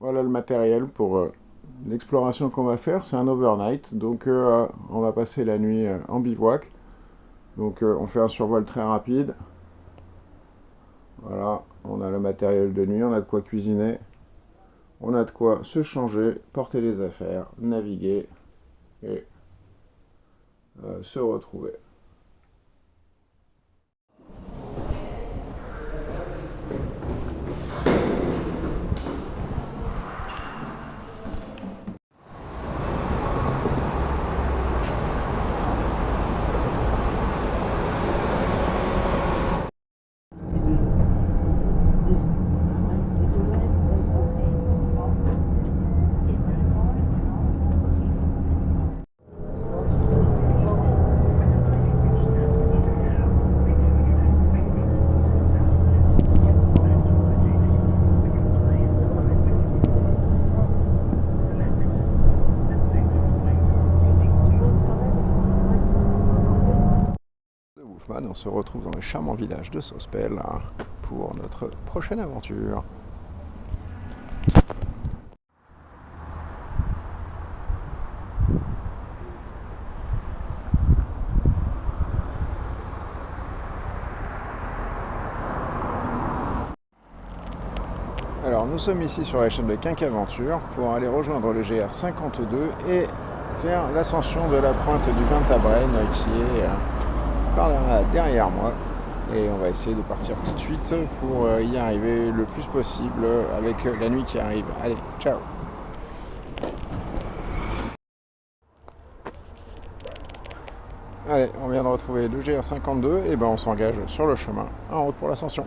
Voilà le matériel pour l'exploration qu'on va faire. C'est un overnight, donc on va passer la nuit en bivouac. Donc on fait un survol très rapide. Voilà, on a le matériel de nuit, on a de quoi cuisiner, on a de quoi se changer, porter les affaires, naviguer et se retrouver. De Wolfman, on se retrouve dans le charmant village de Sospel pour notre prochaine aventure. Alors nous sommes ici sur la chaîne de Quinquaventure pour aller rejoindre le GR52 et faire l'ascension de la pointe du Ventabren qui est par derrière moi. Et on va essayer de partir tout de suite pour y arriver le plus possible avec la nuit qui arrive. Allez, ciao! Allez, on vient de retrouver le GR52 et ben on s'engage sur le chemin en route pour l'ascension.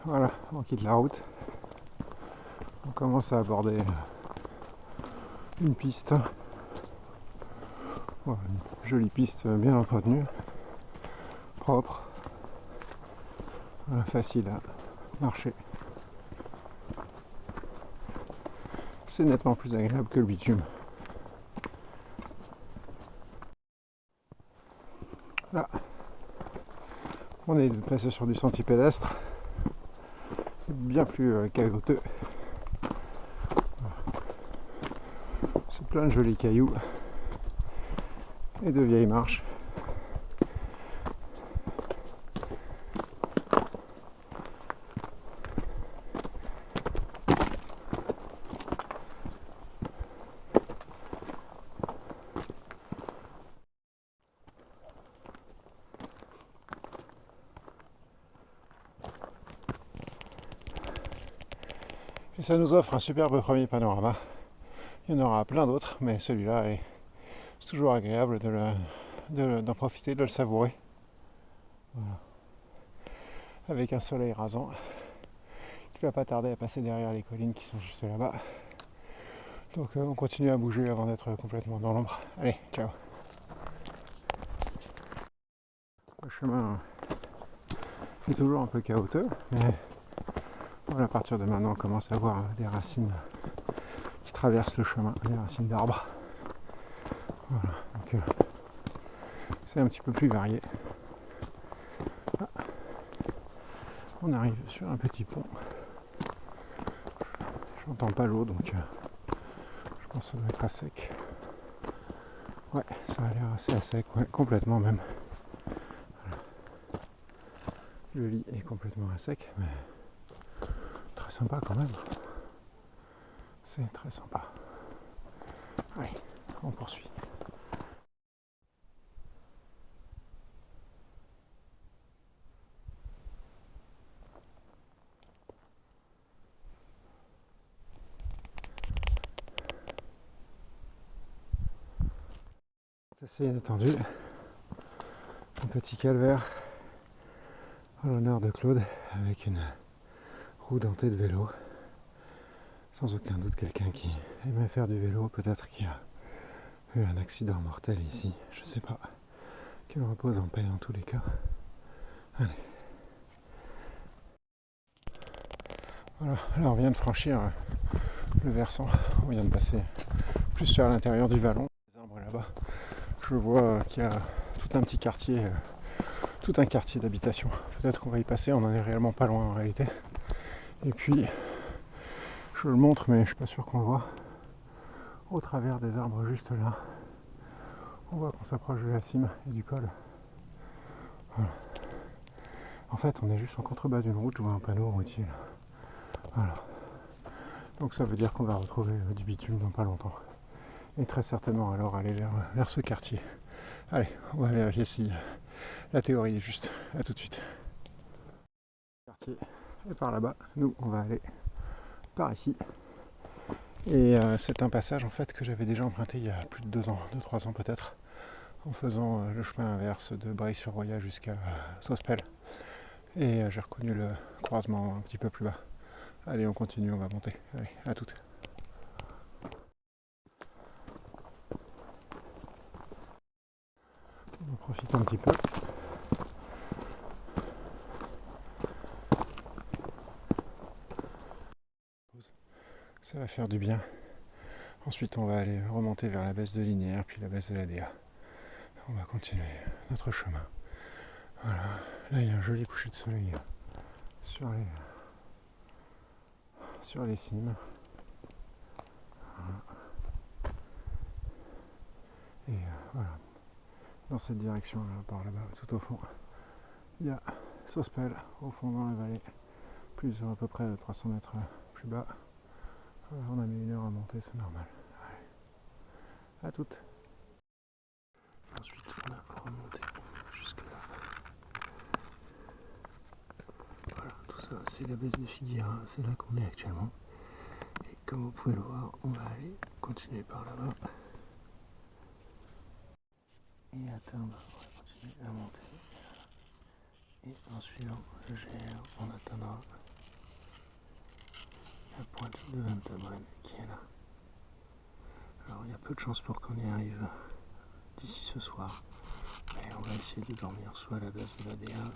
Voilà, on quitte la route. On commence à aborder une piste. Voilà, une jolie piste bien entretenue, propre, facile à marcher. C'est nettement plus agréable que le bitume. Là, on est passé sur du sentier pédestre, bien plus caillouteux. C'est plein de jolis cailloux et de vieilles marches. Et ça nous offre un superbe premier panorama. Il y en aura plein d'autres, mais celui-là, c'est toujours agréable d'en profiter, de le savourer. Voilà. Avec un soleil rasant qui va pas tarder à passer derrière les collines qui sont juste là-bas. Donc on continue à bouger avant d'être complètement dans l'ombre. Allez, ciao! Le chemin est toujours un peu chaotique, mais voilà, à partir de maintenant on commence à voir des racines qui traversent le chemin, des racines d'arbres. Voilà, donc c'est un petit peu plus varié. Ah, on arrive sur un petit pont. J'entends pas l'eau, donc je pense que ça doit être à sec. Ouais, ça a l'air assez à sec, ouais, complètement même. Voilà. Le lit est complètement à sec, mais très sympa quand même. C'est très sympa. Allez, on poursuit. assez inattendu. Un petit calvaire en l'honneur de Claude avec une roue dentée de vélo. Sans aucun doute quelqu'un qui aimait faire du vélo, peut-être qui a eu un accident mortel ici, je sais pas. Qu'il repose en paix dans tous les cas. Allez. Voilà, là on vient de franchir le versant, on vient de passer plus vers l'intérieur du vallon. Les arbres là-bas, je vois qu'il y a tout un petit quartier, tout un quartier d'habitation. Peut-être qu'on va y passer, on en est réellement pas loin en réalité. Et puis, je le montre mais je suis pas sûr qu'on le voit. Au travers des arbres juste là, on voit qu'on s'approche de la cime et du col. Voilà. En fait, on est juste en contrebas d'une route, je vois un panneau routier là. Voilà. Donc ça veut dire qu'on va retrouver du bitume dans pas longtemps. Et très certainement alors aller vers ce quartier. Allez, on va vérifier si la théorie est juste. A tout de suite. Quartier est par là-bas. Nous, on va aller par ici. Et c'est un passage en fait que j'avais déjà emprunté il y a plus de 2 ans, 2-3 ans peut-être, en faisant le chemin inverse de Breil-sur-Roya jusqu'à Sospel. Et j'ai reconnu le croisement un petit peu plus bas. Allez, on continue, on va monter. Allez, à toutes. On profite un petit peu. Ça va faire du bien. Ensuite, on va aller remonter vers la baisse de Linière, puis la baisse de la DA. On va continuer notre chemin. Voilà. Là, il y a un joli coucher de soleil sur les cimes. Voilà. Et voilà. Dans cette direction-là, par là-bas, tout au fond, il y a Sospel, au fond dans la vallée, plus à peu près 300 mètres plus bas. On a mis 1 heure à monter, c'est normal. Allez. À toutes. Ensuite, on a remonté jusque là. Voilà, tout ça, c'est la baisse de Figuera, c'est là qu'on est actuellement. Et comme vous pouvez le voir, on va aller continuer par là-bas. Et atteindre, on va continuer à monter. Et en suivant le GR, on atteindra la pointe de Ventabren qui est là. Alors il y a peu de chances pour qu'on y arrive d'ici ce soir. Mais on va essayer de dormir soit à la base de la DA,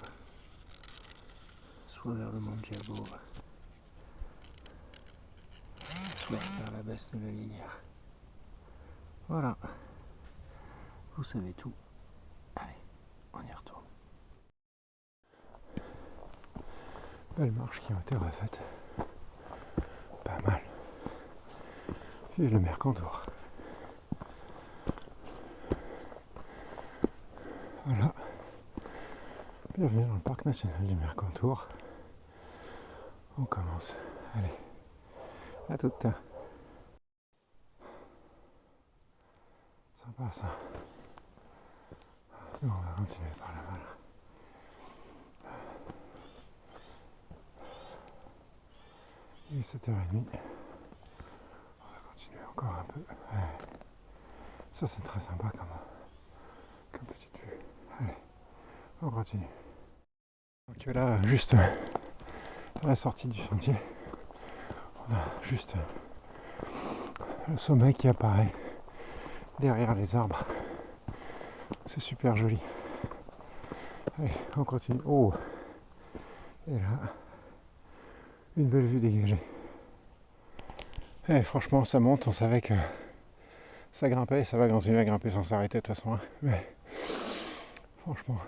soit vers le mont Diabo, soit vers la baisse de la Linière. Voilà. Vous savez tout. Allez, on y retourne. Belle marche qui a été refaite. Pas mal. Vive le Mercantour. Voilà. Bienvenue dans le parc national du Mercantour. On commence. Allez. À toute. Sympa ça. Nous on va continuer par là-bas. Il est 7h30. On va continuer encore un peu. Ouais. Ça c'est très sympa comme petite vue. Allez, on continue. Donc là, juste à la sortie du sentier, on a juste le sommet qui apparaît derrière les arbres. C'est super joli. Allez, on continue. Oh! Et là, une belle vue dégagée. Et franchement, ça monte, on savait que ça grimpait, ça va continuer à grimper sans s'arrêter de toute façon. Hein. Mais franchement,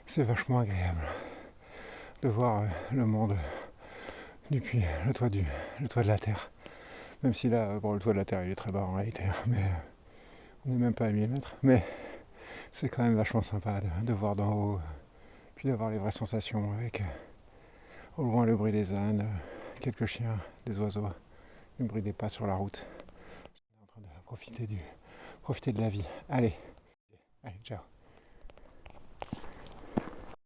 c'est vachement agréable de voir le monde depuis le toit de la Terre. Même si là, bon, le toit de la Terre il est très bas en réalité, hein, mais on n'est même pas à 1000 mètres. Mais c'est quand même vachement sympa de voir d'en haut, puis d'avoir les vraies sensations avec au loin le bruit des ânes, quelques chiens, des oiseaux, le bruit des pas sur la route. On est en train de profiter de la vie. Allez, ciao.